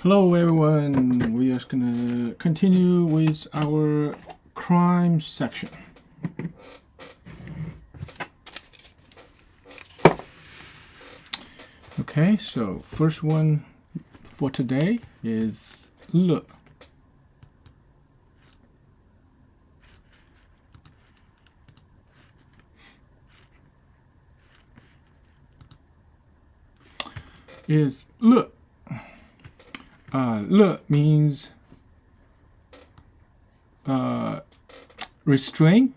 Hello everyone, we are gonna continue with our crime section. Okay, so first one for today is 乐. Is 乐. 乐 means restrain.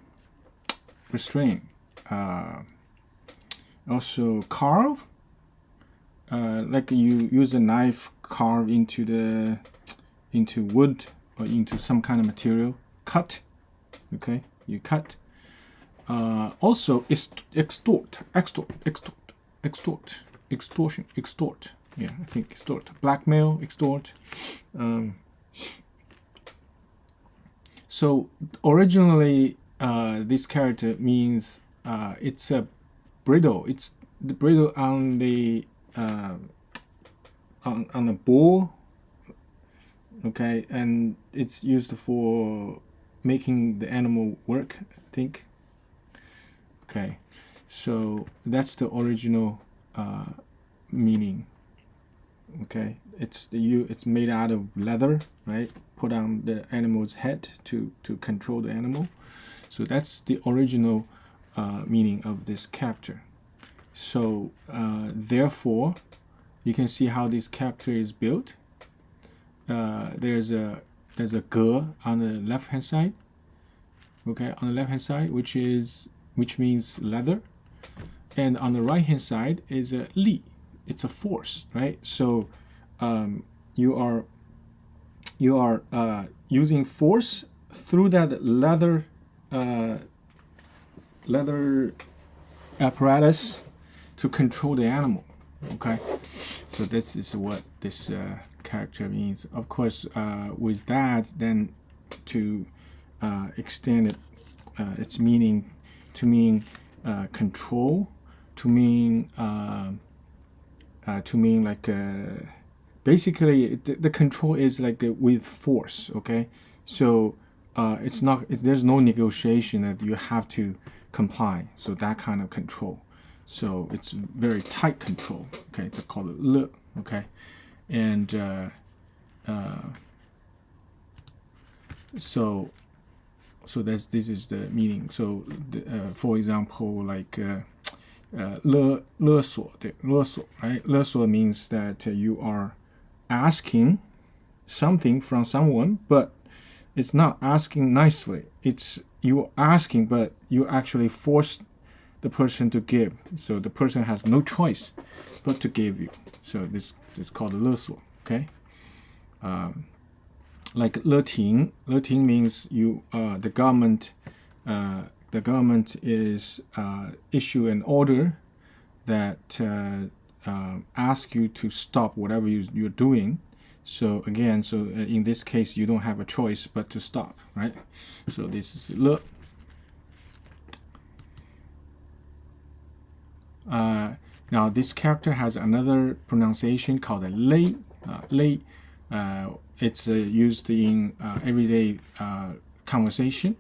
Also carve. Like you use a knife, carve into wood or into some kind of material. Cut. Okay, you cut. Also extort. Yeah, I think extort. Blackmail, extort. So originally, this character means it's a bridle. It's the bridle on the on a bull. Okay, and it's used for making the animal work, I think. Okay, so that's the original meaning. Okay, it's made out of leather, right? Put on the animal's head to control the animal. So that's the original meaning of this character. So therefore, you can see how this character is built. There's a ge on the left hand side. Okay, on the left hand side, which means leather, and on the right hand side is a li. It's a force, right? So you are using force through that leather apparatus to control the animal. Okay, so this is what this character means. Of course, with that, then to extend it, its meaning to mean control, to mean like basically the control is like with force. Okay, so there's no negotiation that you have to comply. So that kind of control. So it's very tight control. Okay, it's called 乐. Okay, and so this is the meaning. So for example, like 勒索, right? 勒索 means that you are asking something from someone, but it's not asking nicely. It's you asking, but you actually force the person to give. So the person has no choice but to give you. So this is called 勒索. Okay. Like 勒停 means you the government is issue an order that ask you to stop whatever you're doing. So again, in this case, you don't have a choice but to stop, right? So this is 勒. Now this character has another pronunciation called 勒. 勒. It's used in everyday conversation.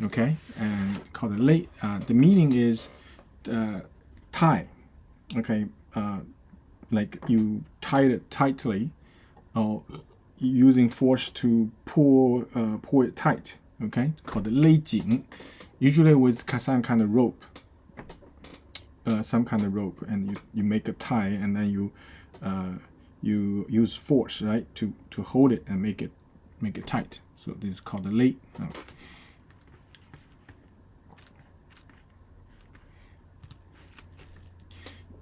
Okay, and called 勒. The meaning is tie. Okay, like you tie it tightly, or using force to pull it tight. Okay, called 勒紧. Usually with some kind of rope. And you make a tie, and then you use force, right, to hold it and make it tight. So this is called 勒.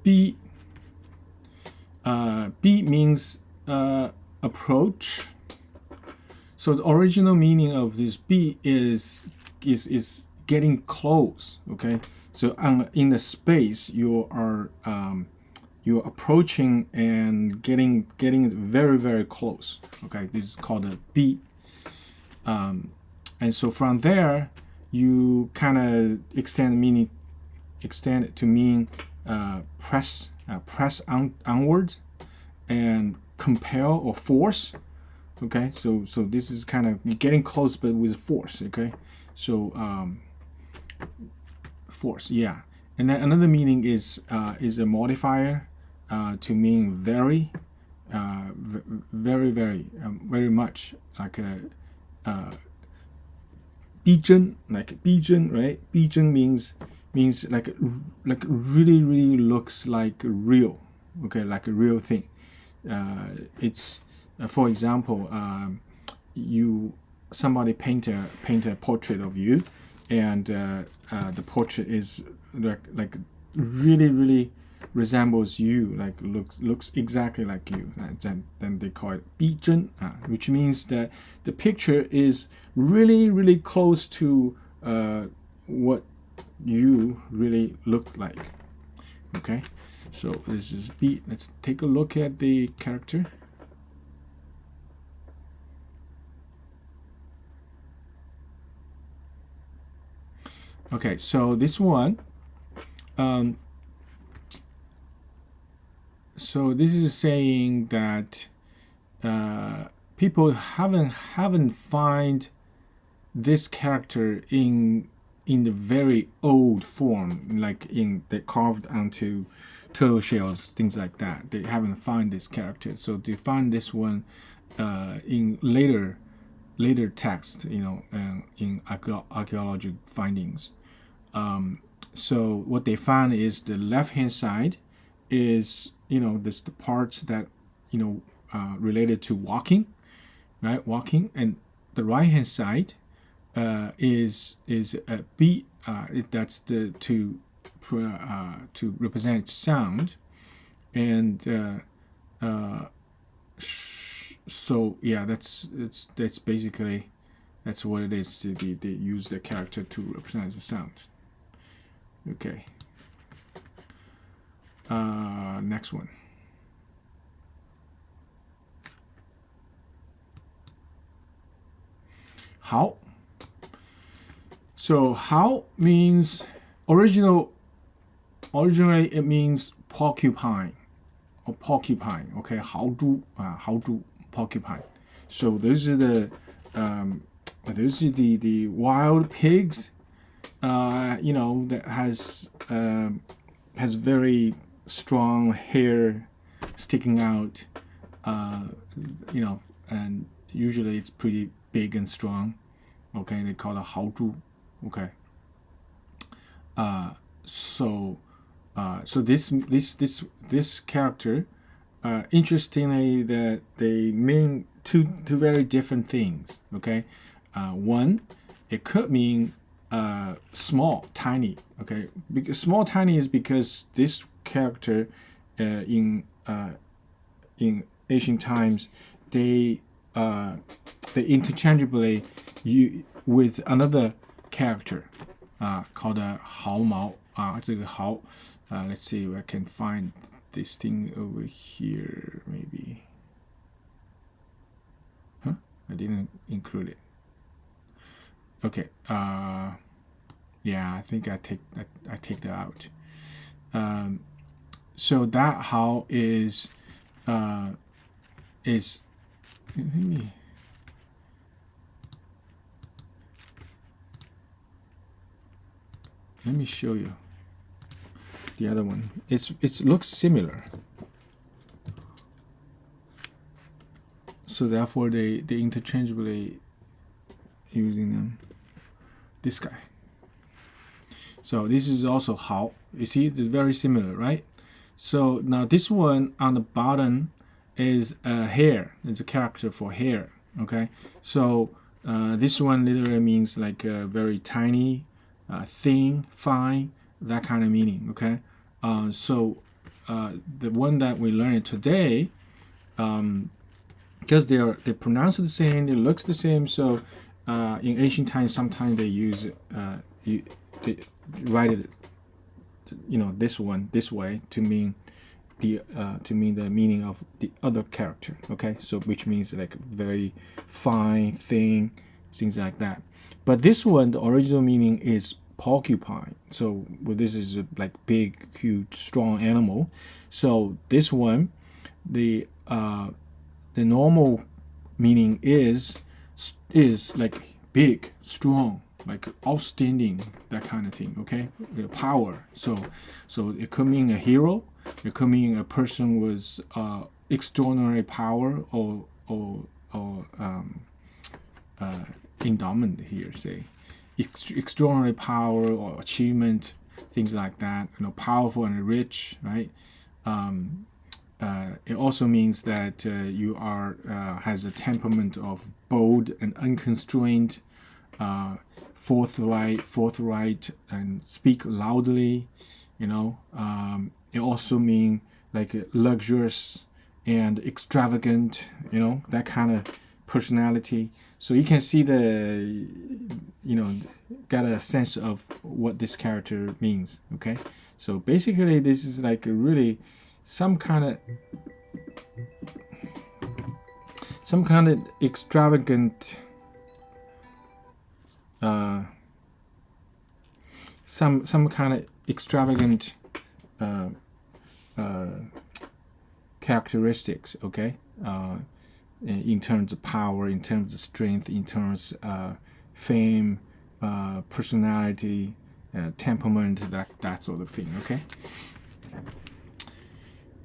B means approach. So the original meaning of this B is getting close. Okay, so in the space you are you're approaching and getting very, very close. Okay, this is called a B. And so from there you kind of extend it to mean press onwards and compel or force. Okay, so this is kind of you're getting close, but with force. Okay, so force, yeah. And then another meaning is a modifier to mean very, very, very much, like a 逼真, like 逼真, right? 逼真means like really looks like real, okay, like a real thing. It's for example, somebody paint a portrait of you, and the portrait is like really resembles you, like looks exactly like you. Then they call it 逼真, which means that the picture is really close to what you really look like. Okay, so this is B. Let's take a look at the character. Okay, so this one, so this is saying that people haven't find this character in the very old form, like they carved onto turtle shells, things like that. They haven't find this character, so they find this one in later text, in archaeological findings. So what they found is the left hand side is this the parts that related to walking, right? Walking, and the right hand side is a beat. That's the to represent sound, and so yeah, that's basically that's what it is. They use the character to represent the sound. Okay. Next one. How. So how means originally it means porcupine or porcupine. Okay, 豪猪, 豪猪, porcupine. So those are the wild pigs. That has very strong hair sticking out. And usually it's pretty big and strong. Okay, they call it 豪猪. Okay. So this character, interestingly, that they mean two very different things. Okay, one, it could mean small, tiny. Okay, because small, tiny is because this character in ancient times they interchangeably with another character called a 毫毛 这个毫 let's see if I can find this thing over here, maybe. I didn't include it. Okay, yeah, I think I take that out. So that how is let me show you the other one. It looks similar, so therefore they interchangeably using them. This guy. So this is also how. You see, it's very similar, right? So now this one on the bottom is hair. It's a character for hair. Okay. So this one literally means like very tiny, thin, fine, that kind of meaning. Okay. So the one that we learned today, because they pronounce it the same, it looks the same. So in ancient times, sometimes they use they write it, this one this way to mean the meaning of the other character. Okay, so which means like very fine, thin, things like that. But this one, the original meaning is porcupine. So this is a like big, huge, strong animal. So this one, the the normal meaning is like big, strong, like outstanding, that kind of thing. Okay, power. So it could mean a hero. It could mean a person with extraordinary power or endowment here. Say extraordinary power or achievement, things like that. Powerful and rich, right? It also means that you are has a temperament of bold and unconstrained, forthright, and speak loudly. It also means like luxurious and extravagant. That kind of personality. So you can see got a sense of what this character means. Okay, so basically this is like a really some kind of extravagant some kind of extravagant characteristics. Okay, in terms of power, in terms of strength, in terms of fame, personality, temperament, that sort of thing. Okay.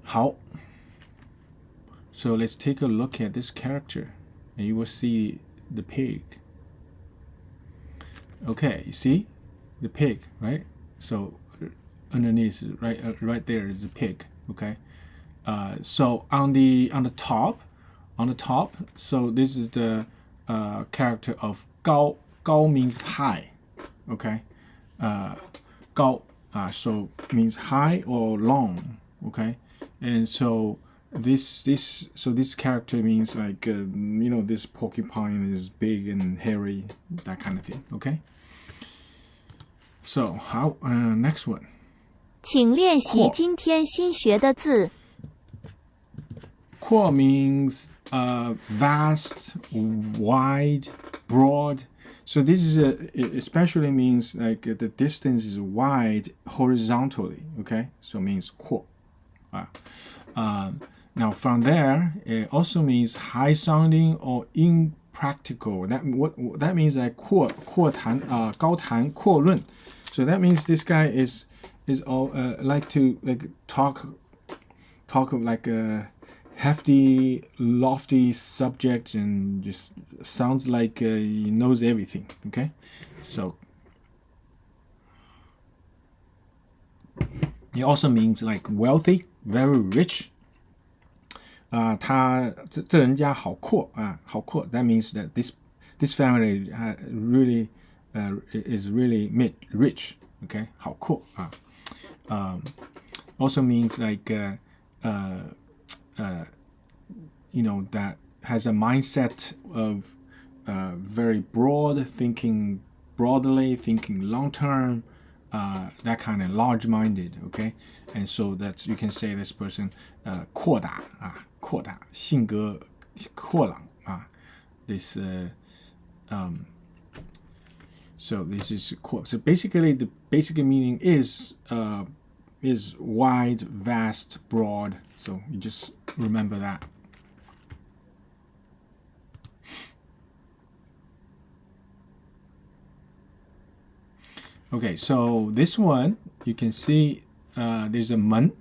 好 So let's take a look at this character, and you will see the pig. Okay, you see the pig, right? So underneath, right there is a pig. Okay. So on the top, so this is the character of 高. 高 means high. Okay. 高 so means high or long. Okay. And so this character means like this porcupine is big and hairy, that kind of thing. Okay. So how next one. 请练习今天新学的字。阔 means vast, wide, broad. So this is it especially means like the distance is wide horizontally. Okay, so it means 阔. Now from there, it also means high sounding or impractical. That means like 阔谈高谈阔论. So that means this guy is all like to like talk of like a hefty, lofty subject, and just sounds like he knows everything. Okay, so it also means like wealthy, very rich. 他这人家好阔啊，好阔. That means that this family really is really rich. Okay, 好阔啊. Also means like that has a mindset of very broad, thinking broadly, thinking long term, that kind of large-minded. Okay, and so that you can say this person 阔达啊，阔达，性格阔朗啊。This so this is so basically the basic meaning is wide, vast, broad. So you just remember that. Okay, so this one you can see there's a 门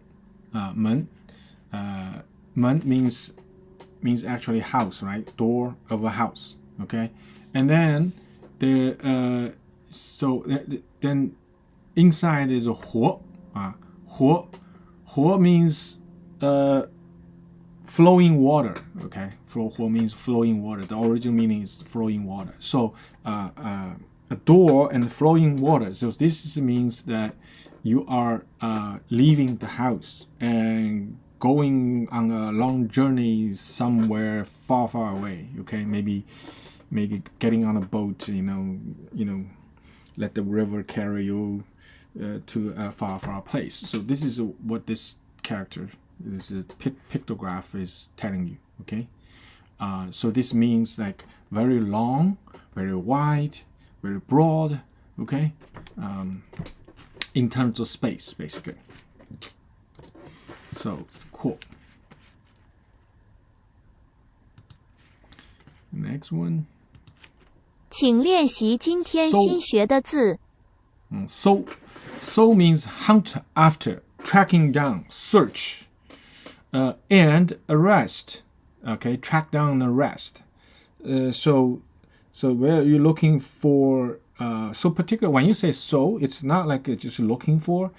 门 门 means actually house, right? Door of a house. Okay, and then there then inside is a 活 活 means flowing water. Okay, 活 means flowing water. The original meaning is flowing water. So a door and flowing water. So this means that you are leaving the house and going on a long journey somewhere far away. Okay, maybe getting on a boat. Let the river carry you to a far place. So this is what this character, this pictograph is telling you. Okay, so this means like very long, very wide, very broad. Okay, in terms of space, basically. So it's cool. next one. 请练习今天新学的字。So means hunt after, tracking down, search, and arrest. Okay, track down and arrest. So where you're looking for, so particular when you say so, it's not like just looking for.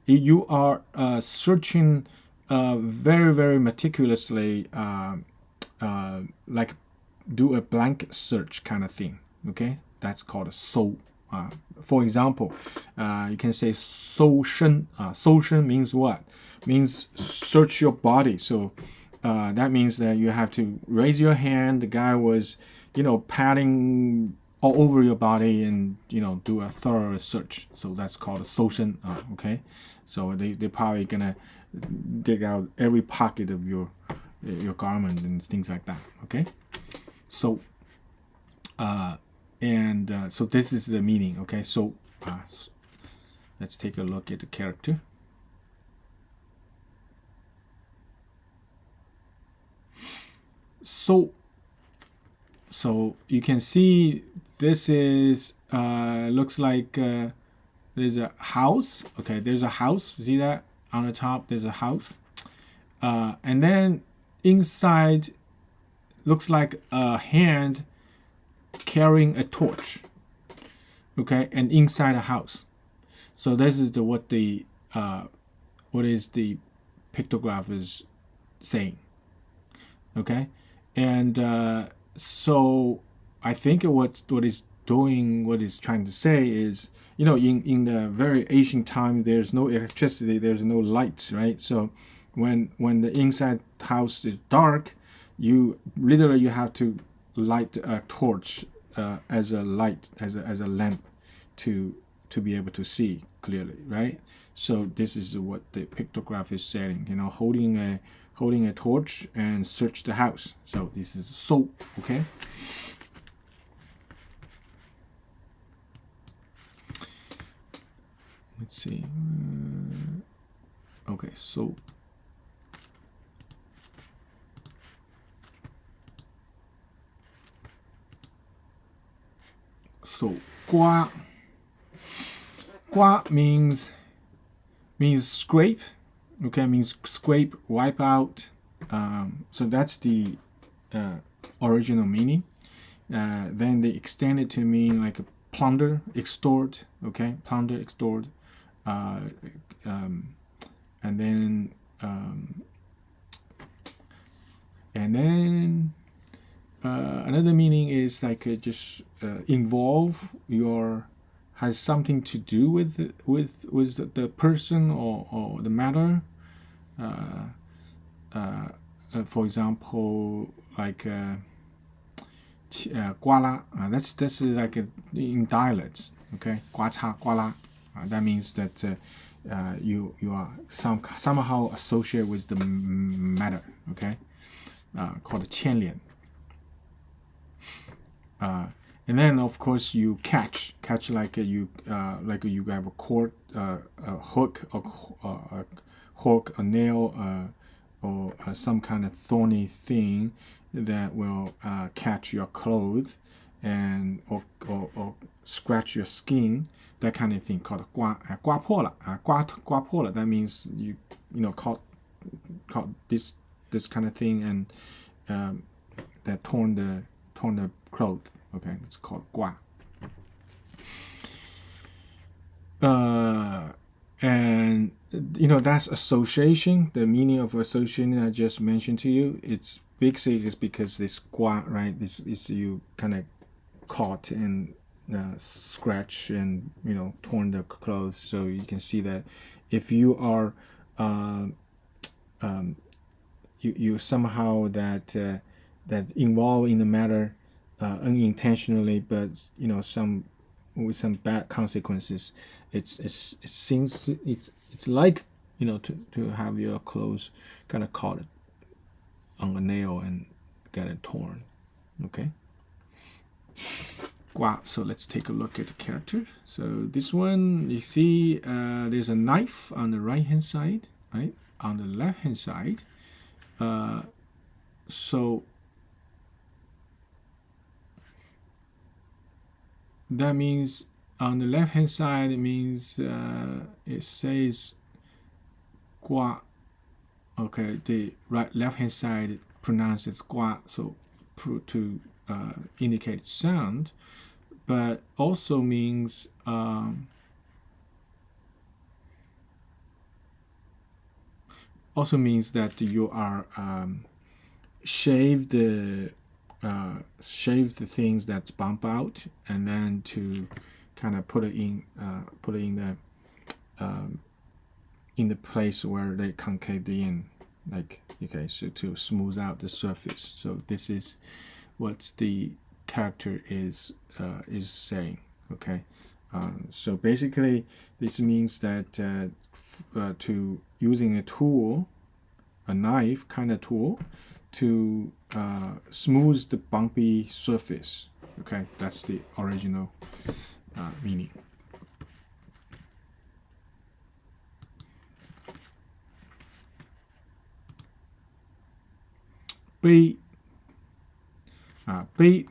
You are searching very, very meticulously, like do a blanket search kind of thing. Okay, that's called a so. For example, you can say 搜身. 搜身 means what? Means search your body. So that means that you have to raise your hand. The guy was, patting all over your body and, do a thorough search. So that's called a 搜身. Okay, so they're probably gonna dig out every pocket of your garment and things like that. Okay, so so this is the meaning. Okay, so let's take a look at the character. So you can see this is looks like there's a house. Okay, there's a house. See that on the top? There's a house, and then inside looks like a hand carrying a torch. Okay, and inside a house. So this is what is the pictograph is saying. Okay, and so I think what it's trying to say is, in the very ancient time, there's no electricity, there's no lights, right? So when the inside house is dark, you have to light a torch as a light, as a lamp, to be able to see clearly, right? So this is what the pictograph is saying, holding a torch and search the house. So this is so. Okay, let's see. Okay, so gua means scrape. Okay, means scrape, wipe out. So that's the original meaning. Then they extend it to mean like plunder, extort. Okay, plunder, extort. And then another meaning is like just involve has something to do with the person or the matter. For example, like 呱啦. That's like in dialects. Okay, 呱嚓呱啦. That means that you are somehow associated with the matter. Okay, called 牵连. And then of course you catch like you have a cord, a hook, a nail, or some kind of thorny thing that will catch your clothes and or scratch your skin, that kind of thing, called 刮破了. 刮破了. That means you caught this kind of thing and that torn the clothes. Okay, it's called 刮. And that's association. The meaning of association I just mentioned to you, it's basically is because this 刮, right? This is you kind of caught and scratch and torn the clothes. So you can see that if you are you somehow that involved in the matter unintentionally, but with some bad consequences, it seems it's like to have your clothes kind of caught on a nail and get it torn. Okay. Wow. So let's take a look at the character. So this one, you see there's a knife on the right hand side, right? On the left hand side, so that means on the left hand side it means it says gua. Okay, the left hand side pronounces gua, so to indicate sound, but also means that you are shave the things that bump out, and then to kind of put it in the place where they concave in, like, okay, so to smooth out the surface. So this is what the character is saying. Okay, so basically this means that to using a tool, a knife kind of tool, to smooth the bumpy surface. Okay, that's the original meaning. Bei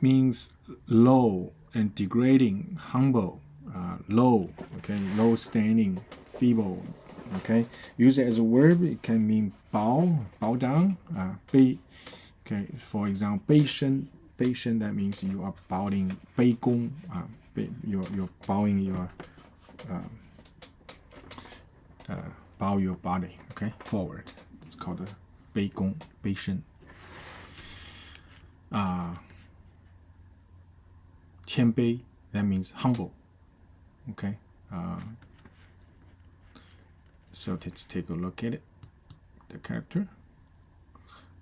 means low and degrading, humble, low, okay, low standing, feeble, okay. Use it as a verb, it can mean bow down, bei, okay. For example, 卑身, that means you are bowing, 卑躬, you're bowing your bow your body, okay, forward. It's called a 卑躬, 卑身. 谦卑, that means humble. Okay, so let's take a look at it, the character.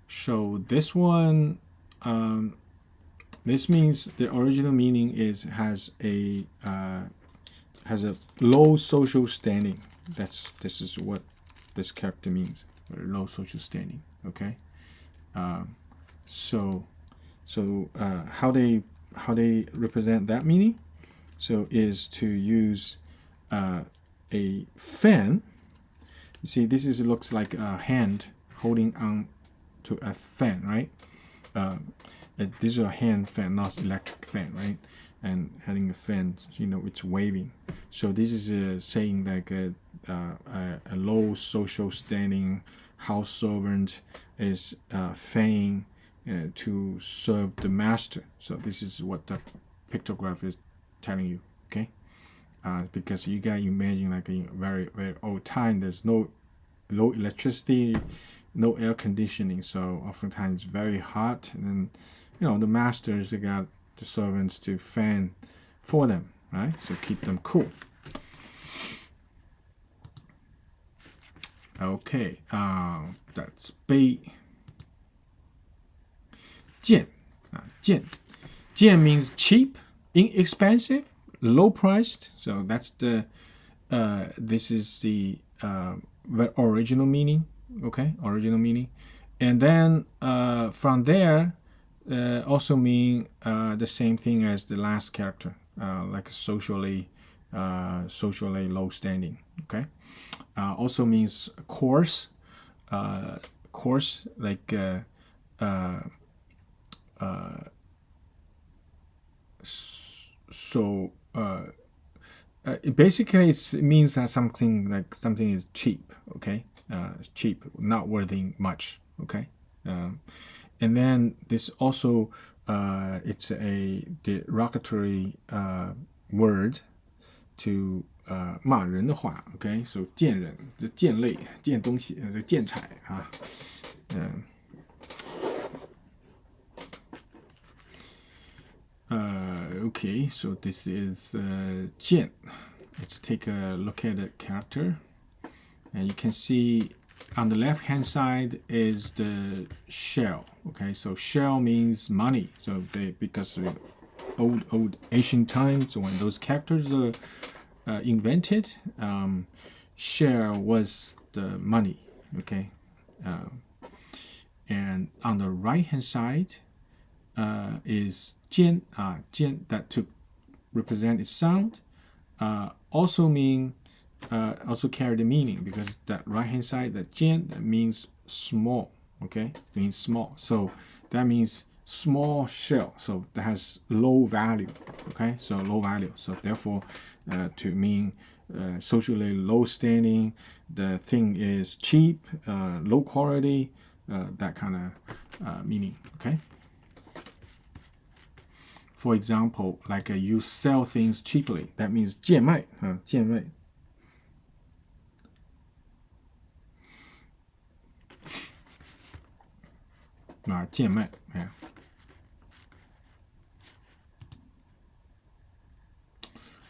So this one, this means the original meaning is has a low social standing. This is what this character means, low social standing. Okay, so how they represent that meaning, so is to use a fan. You see, this looks like a hand holding on to a fan, right? This is a hand fan, not electric fan, right? And having a fan, it's waving. So this is saying like a low social standing house servant is fanning to serve the master. So this is what the pictograph is telling you, okay? Because you got to imagine, like, in very, very old time, there's no electricity, no air conditioning, so oftentimes it's very hot, and then the masters, they got the servants to fan for them, right? So keep them cool. Okay, that's 卑. 贱, 贱 means cheap, inexpensive, low priced. So that's the this is the original meaning. Okay, original meaning. And then from there also mean the same thing as the last character, like socially low standing. Okay, also means coarse, like basically it means that something is cheap. Okay, cheap, not worthy much. Okay, and then this also it's a derogatory word to 骂人的话。 Okay, so 贱人，这贱类，贱东西，这贱财啊，okay, so this is 贱. Let's take a look at the character, and you can see on the left hand side is the shell. Okay, so shell means money. So because of old ancient times, when those characters are invented, shell was the money. Okay, and on the right hand side is 尖, 尖 that to represent its sound, also carry the meaning, because that right hand side, that 尖, that means small. Okay, means small. So that means small shell, so that has low value. Okay, so low value. So therefore, to mean socially low standing, the thing is cheap, low quality, that kind of meaning. Okay. For example, like you sell things cheaply. That means 贱卖，贱卖。贱卖，yeah.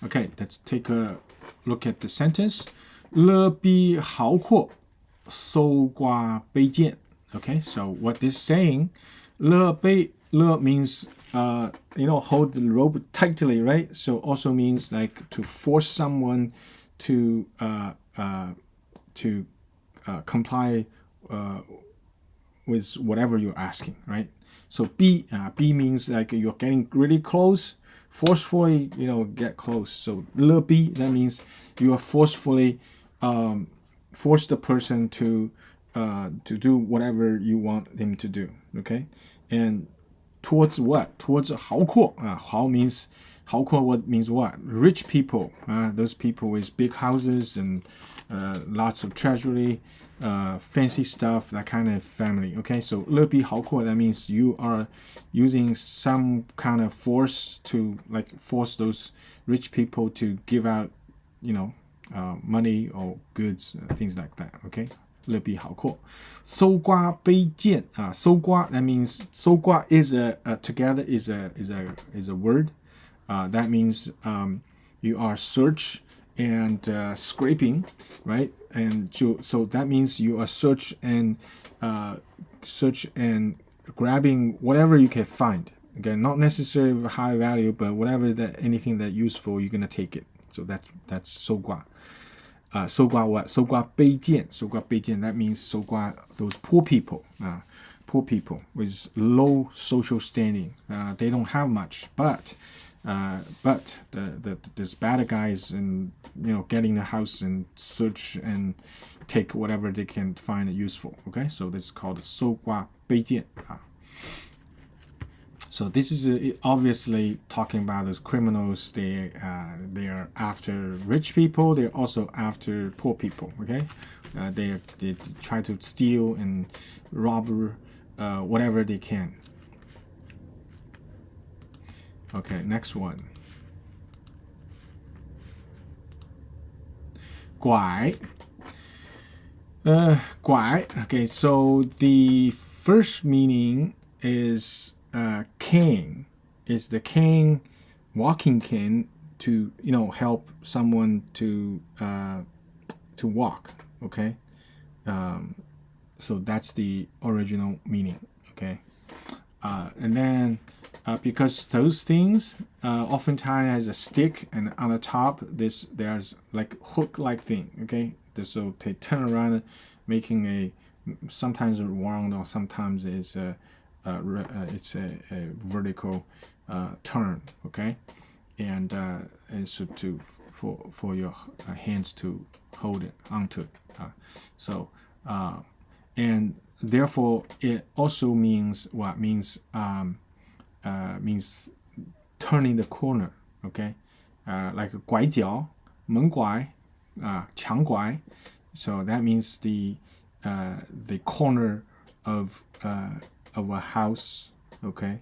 Okay, let's take a look at the sentence. 勒逼豪阔，搜刮卑贱. Okay, so what this saying? 勒逼, means hold the rope tightly, right? So also means like to force someone to comply with whatever you're asking, right? So B means like you're getting really close, forcefully, get close. So 勒逼, that means you are forcefully force the person to do whatever you want them to do, okay? And towards what? Towards 豪阔. 豪 means 豪阔 what means what? Rich people. Those people with big houses and lots of treasury, fancy stuff, that kind of family. Okay, so 勒逼豪阔, that means you are using some kind of force to force those rich people to give out, money or goods, things like that. Okay. 勒逼豪阔，搜刮卑贱搜刮 that means 搜刮 is a together is a word. That means you are search and scraping, right? And so that means you are search and grabbing whatever you can find. Okay, not necessarily of high value, but anything that useful, you're gonna take it. So that's 搜刮。搜刮 what? 搜刮卑贱，搜刮卑贱 that means 搜刮 those poor people, poor people with low social standing. They don't have much, but this bad guys and get in the house and search and take whatever they can find useful. Okay, so this is called 搜刮卑贱. So this is obviously talking about those criminals. They are after rich people. They're also after poor people. Okay, they try to steal and rob whatever they can. Okay, next one. 拐. 拐. Okay, so the first meaning is cane, is the cane, walking cane, to help someone to walk. Okay, so that's the original meaning. Okay, and then because those things oftentimes has a stick, and on the top there's like hook-like thing. Okay, so they turn around, making a sometimes round or sometimes it's a vertical turn. Okay, and so for your hands to hold it onto it. And therefore it also means what? Means turning the corner. Okay, like 拐角, 门拐, 墙拐. So that means the corner of a house. Okay,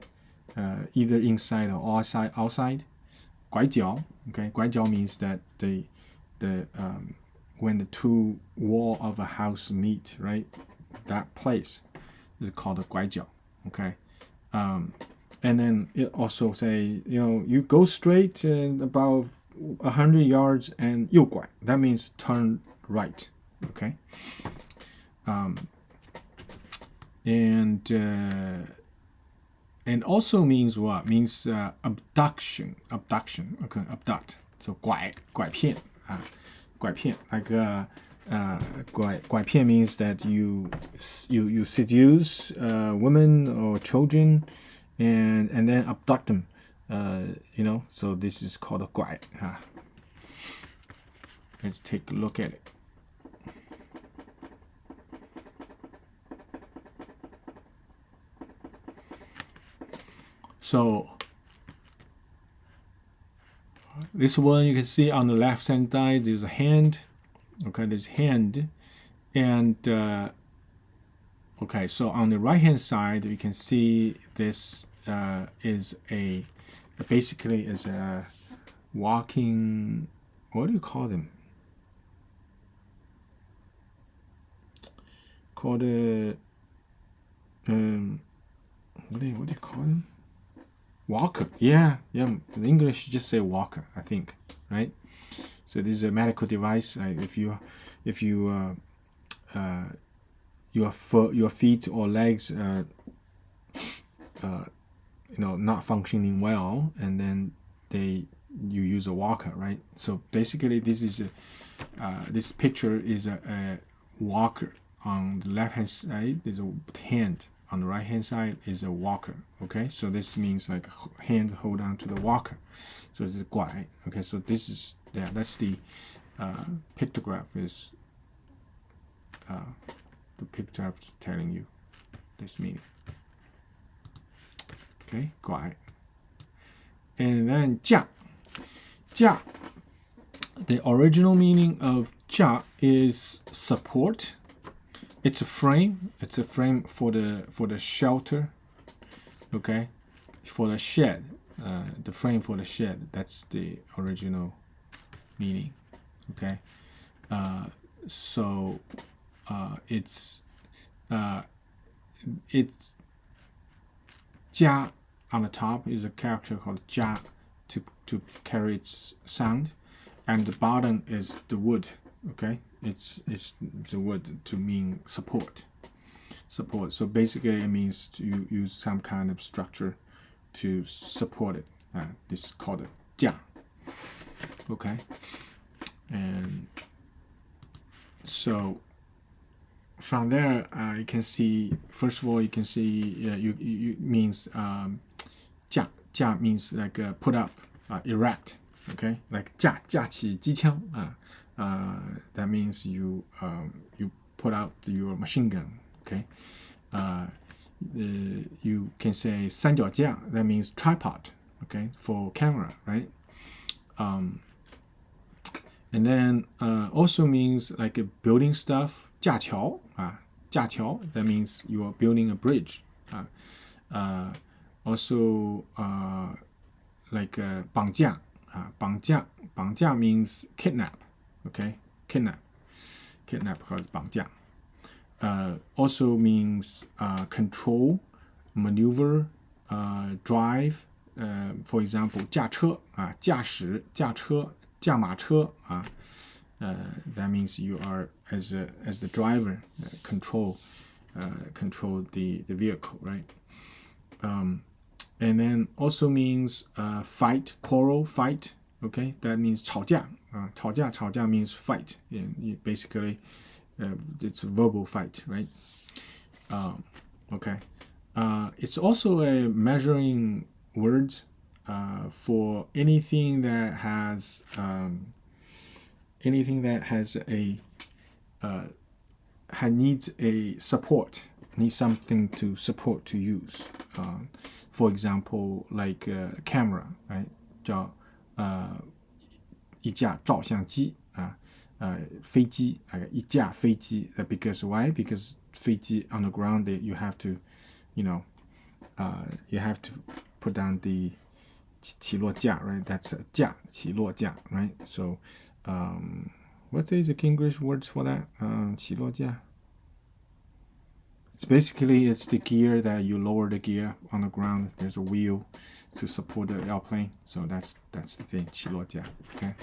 either inside or outside. 拐角. Okay, 拐角 means that the when the two wall of a house meet, right? That place is called a 拐角. Okay, and then it also say you go straight and about 100 yards and 右拐. That means turn right. Okay, and also means what? Means abduction. Okay, abduct. So 拐骗 拐骗 like 拐骗 means that you seduce women or children and then abduct them. So this is called a 拐. Let's take a look at it. So this one you can see on the left hand side there's a hand. Okay, there's hand, and okay, so on the right hand side you can see this is a basically is a walking. What do you call them? Called a what do you call them? Walker. Yeah. In English, just say walker, I think, right? So this is a medical device. If your feet or legs not functioning well, and then you use a walker, right? So basically, this picture is a walker. On the left hand side, there's a hand. On the right hand side is a walker. Okay, so this means like hand hold on to the walker. So this is 拐. Okay, so this is that's the pictograph is the pictograph is telling you this meaning. Okay, 拐. And then 架. The original meaning of 架 is support. It's a frame. It's a frame for the shelter. Okay, for the shed. The frame for the shed. That's the original meaning. Okay, so it's 加 on the top is a character called 加 to carry its sound, and the bottom is the wood. Okay, it's the wood to mean support. So basically it means to use some kind of structure to support it. This is called a 架. Okay, and so from there you can see, first of all you can see you means 架means like put up, erect. Okay, like 架起机枪 that means you put out your machine gun. Okay, you can say 三脚架, that means tripod. Okay, for camera, right? And then also means like building stuff. 架桥 架桥, that means you are building a bridge. Also like 绑架 绑架 means kidnap. Okay, kidnap 和绑架. Also means control, maneuver, drive. For example, 驾车 驾驶 驾车 驾马车 that means you are as the driver control the vehicle, right? And then also means fight, quarrel, fight. Okay, that means 吵架 吵架 means fight. Basically it's a verbal fight, right? Okay, it's also a measuring words for anything that has needs a support, needs something to support to use. For example, like camera, right? 叫一架照相机飞机一架飞机 because why? Because 飞机 on the ground you have to you have to put down the 起落架, right? That's a 架起落架, right? So what is the English words for that? 起落架. It's basically the gear that you lower the gear on the ground. There's a wheel to support the airplane. So that's the thing, 起落架. Okay.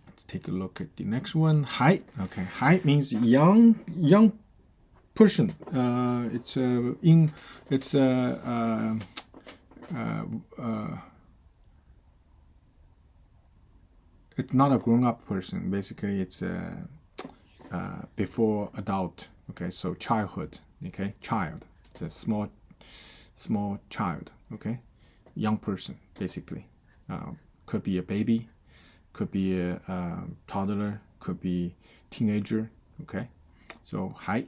Let's take a look at the next one. Height. Okay, height means young person. It's not a grown-up person. Basically, it's before adult. Okay, so childhood. Okay, child. It's a small child. Okay, young person basically. Could be a baby, could be a toddler, could be teenager. Okay, so height.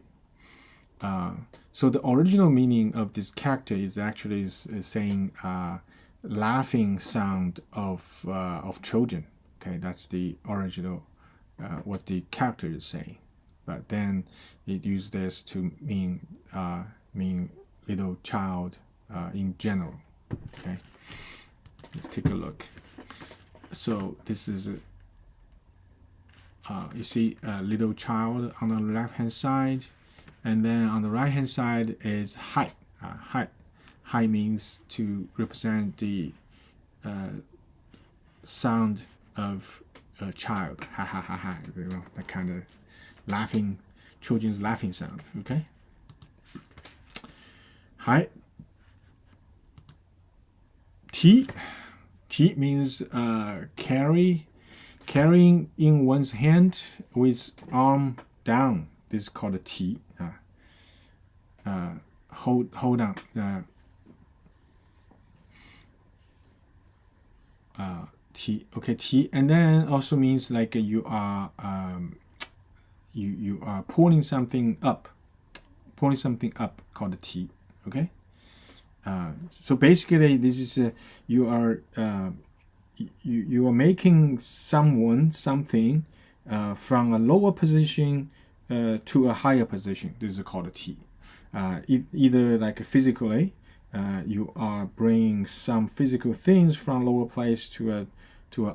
So the original meaning of this character is actually is saying laughing sound of children. Okay, that's the original what the character is saying. But then it used this to mean little child in general. Okay, let's take a look. So this is you see a little child on the left hand side, and then on the right hand side is hai. Hai means to represent the sound of a child. Ha ha ha ha. You know, that kind of laughing, children's laughing sound. Okay. Hai. Ti. Ti means carrying in one's hand with arm down. This is called a ti. Hold on. Ti. Okay, ti, and then also means like you are you are pulling something up called a ti. Okay. So basically, this is you are making something from a lower position to a higher position. This is called a ti. Either like physically, you are bringing some physical things from lower place to a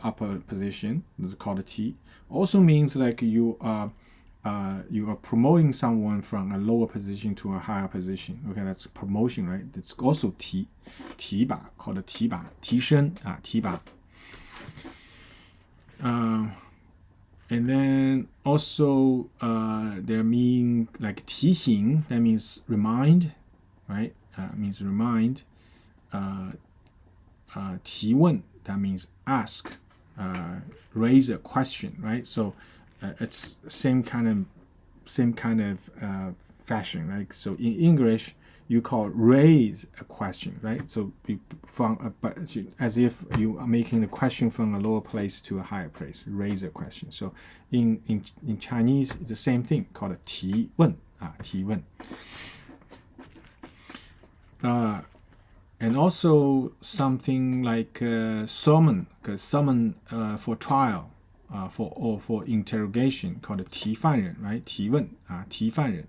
upper position. This is called a ti. Also means like you are promoting someone from a lower position to a higher position. Okay, that's promotion, right? It's also ti ba, called a ti ba, 提升 ti ba. And then also there mean like 提醒, that means remind, right? Means remind. 提问, that means ask, raise a question, right? So it's same kind of fashion, right? So in English, you call raise a question, right? So as if you are making the question from a lower place to a higher place, raise a question. So in Chinese, it's the same thing, called a 提问, 提问. And also something like summon for trial, for interrogation, called a 提犯人, right? 提问, 提犯人.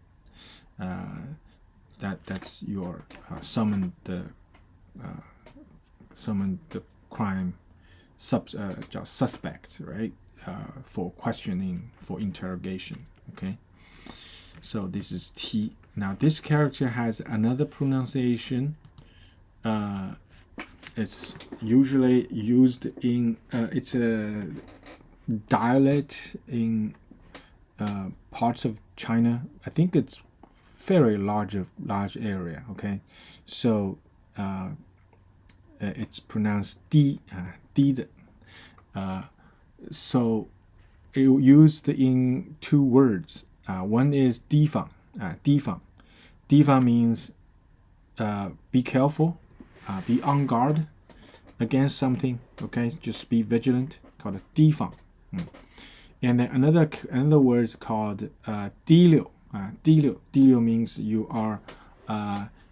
That's your summon the crime suspect, right? For questioning, for interrogation. Okay. So this is T. Now this character has another pronunciation. It's usually used in it's a dialect in parts of China. I think it's very large area. Okay, so it's pronounced di, di. So it used in two words. One is 提防, 提防. 提防 means be careful, be on guard against something. Okay, just be vigilant. Called 提防. And then another word is called 提溜. 提溜. 提溜 means you are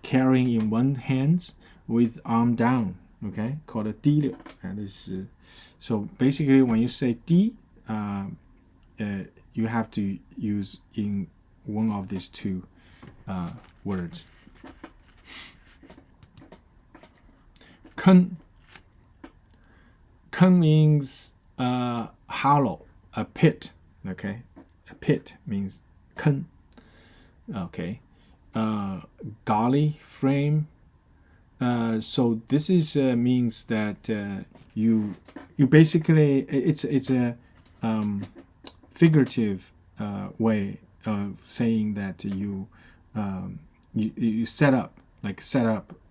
carrying in one hand with arm down. Okay, called a 提溜. And this so basically when you say 提, you have to use in one of these two words. 坑. 坑 means hollow, a pit. Okay, a pit means 坑. Okay, galley, frame. So this is means that you basically it's a figurative way of saying that you set up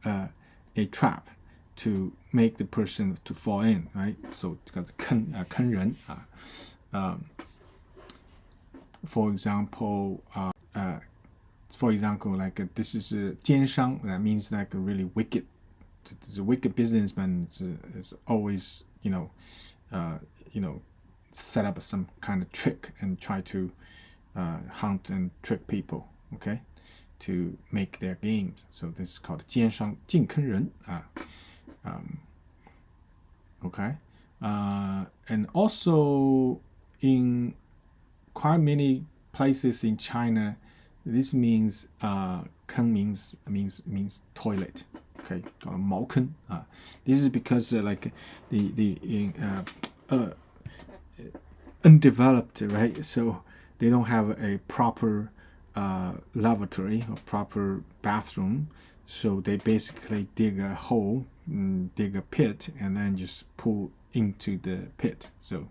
a trap to make the person to fall in, right? So because 坑人 for example, like this is 奸商. That means like a really wicked. It's a wicked businessman. Is always set up some kind of trick and try to hunt and trick people. Okay, to make their games. So this is called 奸商进坑人 okay. And also in quite many places in China, this means 坑 means toilet. Okay, called 茅坑 This is because like the undeveloped, right? So they don't have a proper lavatory or proper bathroom, so they basically dig a hole, dig a pit, and then just pull into the pit. So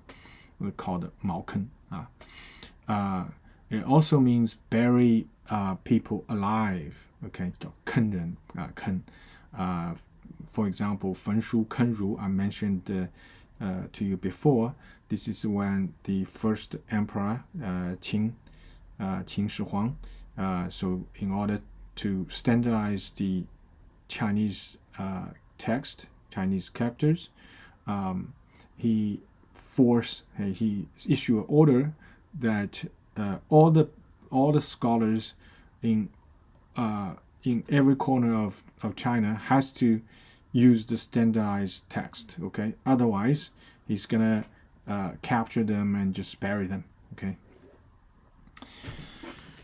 we call it 茅坑 It also means bury people alive. Okay, 叫坑人坑 For example, 焚书坑儒 I mentioned to you before. This is when the first emperor Qin Shi Huang, so in order to standardize the Chinese text, Chinese characters, he issued an order that all the scholars in every corner of China has to use the standardized text. Okay, otherwise he's gonna capture them and just bury them. Okay.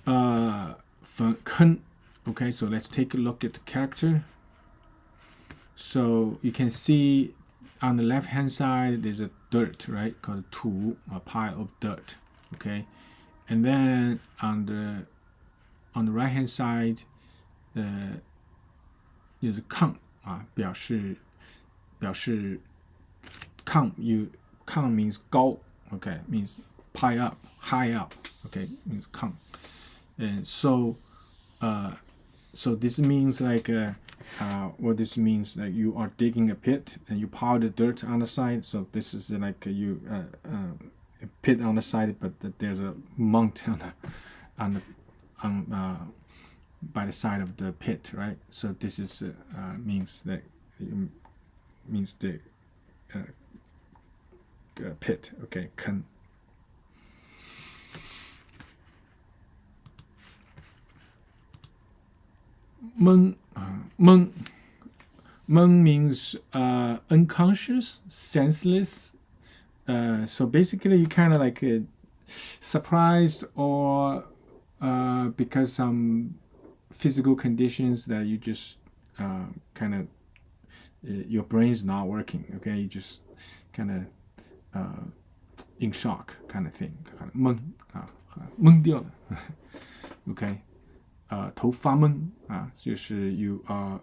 坑 Okay, so let's take a look at the character. So you can see on the left hand side there's a dirt, right, called 土 a pile of dirt. Okay, and then on the right hand side is 抗 表示抗 抗 means 高 okay, means high up, okay, means 抗 and so this means like what this means, like you are digging a pit and you pile the dirt on the side. So this is like a pit on the side, but there's a monk by the side of the pit, right? So this is means that means the pit. Okay, 坑 蒙 means unconscious, senseless. So basically you kind of like surprised or because some physical conditions that you just kind of your brain's not working. Okay, you just kind of in shock kind of thing. 懵掉了 Okay. 头发懵就是 you are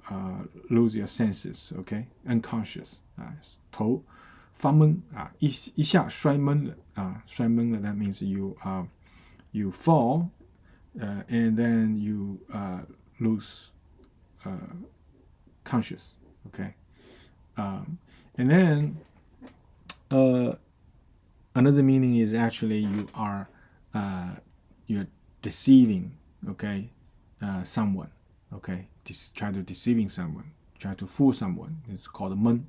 lose your senses, okay, unconscious 头发懵一下摔懵了摔懵了 that means you fall and then you lose conscious, okay, and then another meaning is actually you're deceiving, okay, someone, okay, try to deceiving someone, try to fool someone. It's called 蒙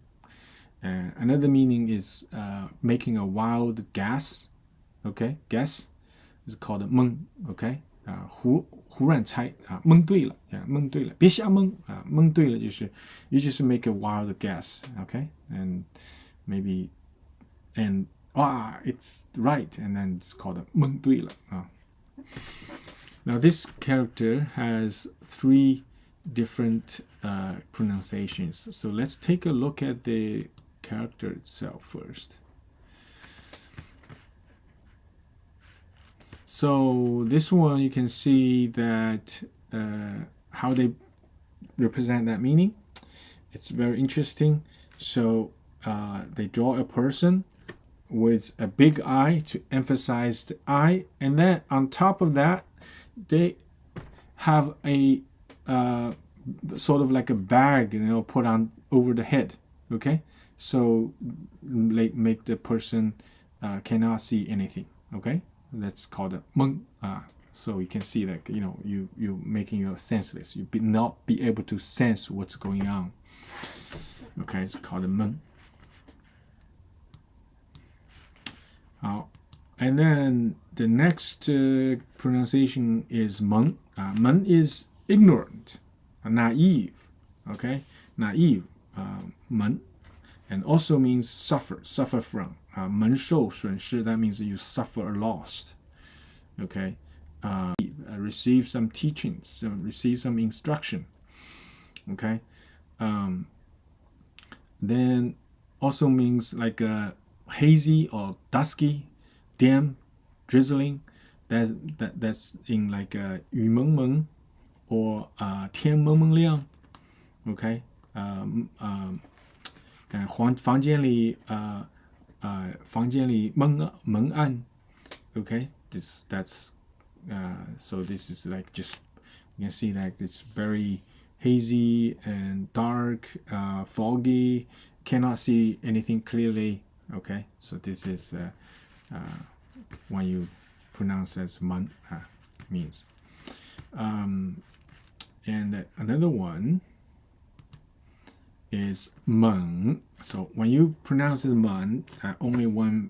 another meaning is making a wild guess, okay, guess is called 蒙 okay, 胡乱猜蒙对了 蒙对了别瞎蒙蒙对了就是 you just make a wild guess, okay, and maybe and it's right, and then it's called 蒙对了Now this character has 3 different pronunciations. So let's take a look at the character itself first. So this one you can see that how they represent that meaning. It's very interesting. So they draw a person with a big eye to emphasize the eye, and then on top of that they have a sort of like a bag, put on over the head, okay, so make the person cannot see anything, okay, that's called a 蒙 so you can see like you making you senseless, you not be able to sense what's going on, okay, it's called a 蒙 And then the next pronunciation is 蒙 蒙 is ignorant, naive. Okay, naive, 门 and also means suffer from. 蒙受损失 that means you suffer or lost. Okay, receive some teachings, receive some instruction. Okay, then also means like hazy or dusky, dim, drizzling. That's in like 雨蒙蒙 or 天蒙蒙亮。Okay, 房间里蒙暗。Okay, that's so this is like just you can see like it's very hazy and dark, foggy, cannot see anything clearly. Okay, so this is when you pronounce as 蒙 means. And another one is 蒙. So when you pronounce it 蒙, only one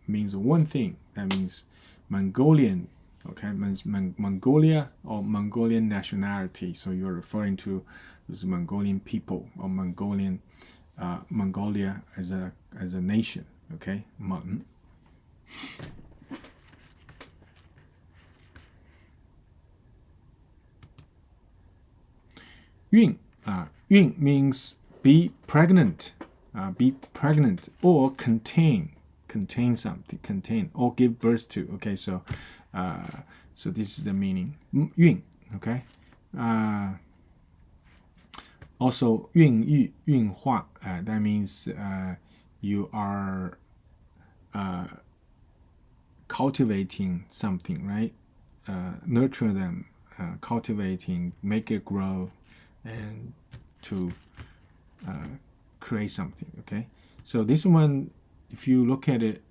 means one thing. That means Mongolian. Okay, means Mongolia or Mongolian nationality. So you're referring to those Mongolian people or Mongolia as a nation. Okay, 蒙. 孕 means be pregnant, or contain something, or give birth to. Okay, so this is the meaning. 孕 okay. Also 孕育运化 that means you are cultivating something, right? Nurture them, cultivating, make it grow, and to create something. Okay, so this one, if you look at it,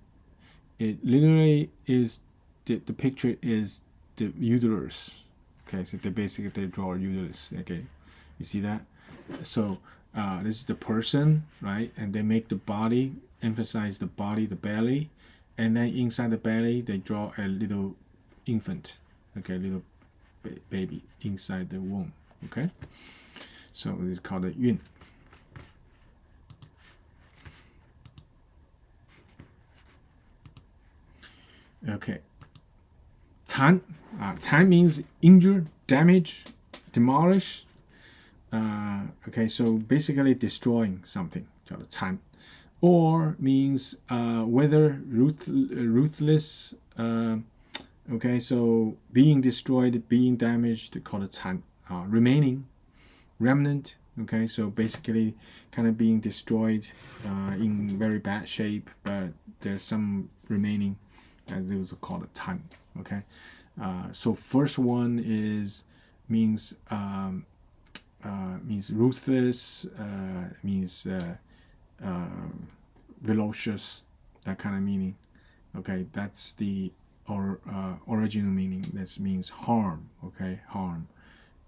it literally is the picture is the uterus. Okay, so they basically draw a uterus. Okay, you see that? So this is the person, right? And they make the body, emphasize the body, the belly, and then inside the belly they draw a little infant. Okay, little baby inside the womb. Okay, so it's called a 孕. Okay, 残 残 means injure, damage, demolish. Okay, so basically destroying something, 叫做残. Or means whether ruthless. Okay, so being destroyed, being damaged, called 残. Remaining, remnant. Okay, so basically kind of being destroyed in very bad shape, but there's some remaining, as it was called 残. Okay, so first one means ruthless, means velocious, that kind of meaning. Okay, that's the original meaning. That means harm. Okay, harm,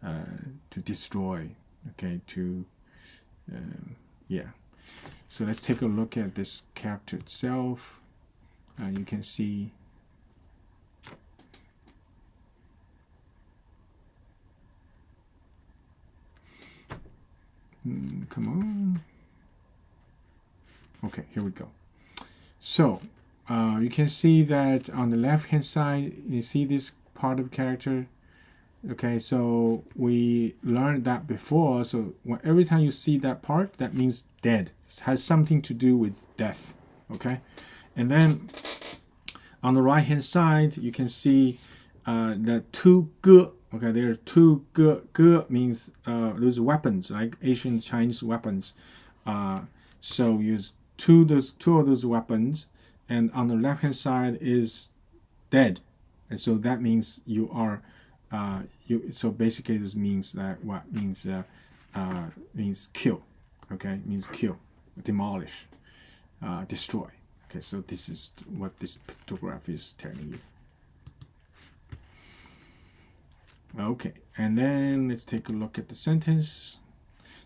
to destroy. Okay, to yeah. So let's take a look at this character itself. You can see. Come on. Okay, here we go. So you can see that on the left hand side, you see this part of character. Okay, so we learned that before. So every time you see that part, that means dead. It has something to do with death. Okay, and then on the right hand side, you can see the 2 ge. Okay, there are 2 ge. Ge means those weapons, like Asian Chinese weapons. So use two of those weapons, and on the left hand side is dead, and so that means you are so basically this means that what means means kill. Okay, means kill, demolish, destroy. Okay, so this is what this pictograph is telling you. Okay, and then let's take a look at the sentence.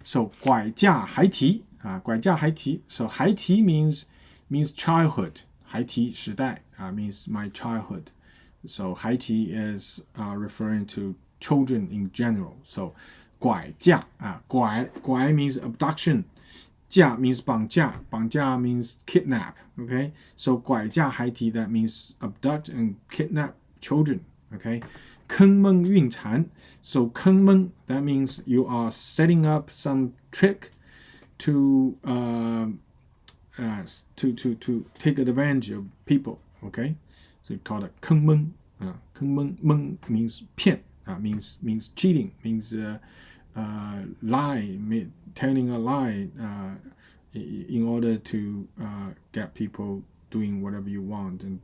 So 拐嫁孩提 拐嫁孩提. So 孩提 means childhood. 孩提时代 means my childhood. So 孩提 is referring to children in general. So 拐嫁拐 means abduction, 嫁 means 绑架 means kidnap. Okay, so 拐嫁孩提 that means abduct and kidnap children. Okay, 坑蒙运缠 so 坑蒙 that means you are setting up some trick to take advantage of people. Okay, so you call it 坑蒙坑蒙 蒙 means 骗means cheating, means lie, telling a lie in order to get people doing whatever you want, and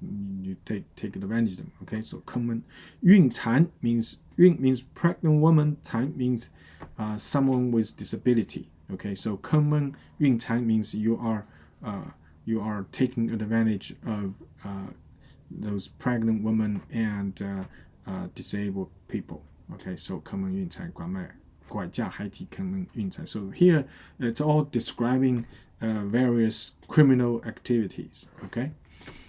you take advantage of them. Okay, so 坑蒙孕残 means 孕 means pregnant woman, 残 means someone with disability. Okay, so 坑蒙孕残 means you are taking advantage of those pregnant women and disabled people. Okay, so 坑蒙孕残拐卖拐嫁孩提坑蒙孕残. So here it's all describing various criminal activities. Okay,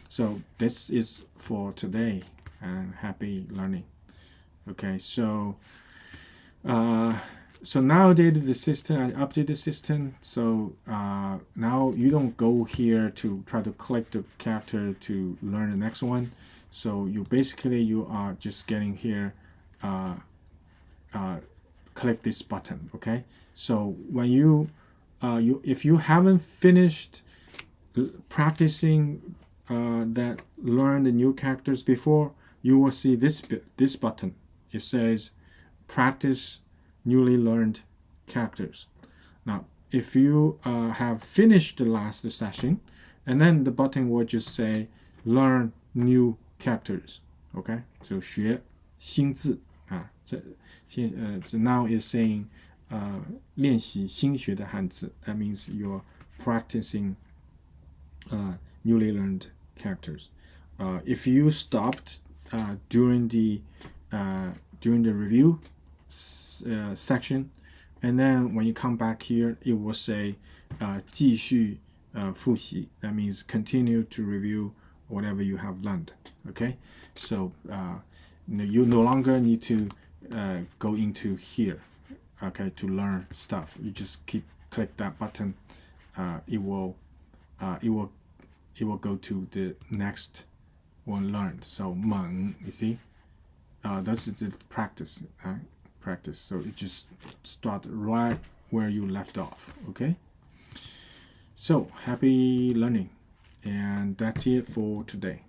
so this is for today, and happy learning. Okay, so nowadays the system, I update the system, so now you don't go here to try to collect the character to learn the next one. So you are just getting here, click this button. Okay, so when you if you haven't finished practicing that learn the new characters before, you will see this button. It says practice newly learned characters. Now if you have finished the last session, and then the button will just say learn new characters. Okay, so 学新字so now is saying 练习新学的汉字. That means you're practicing newly learned characters. If you stopped during the review section, and then when you come back here, it will say 继续复习. That means continue to review whatever you have learned. Okay, so you no longer need to go into here, okay, to learn stuff. You just click that button. It will go to the next one learned. So 猛, you see, this is the practice. So it just start right where you left off. Okay, so happy learning, and that's it for today.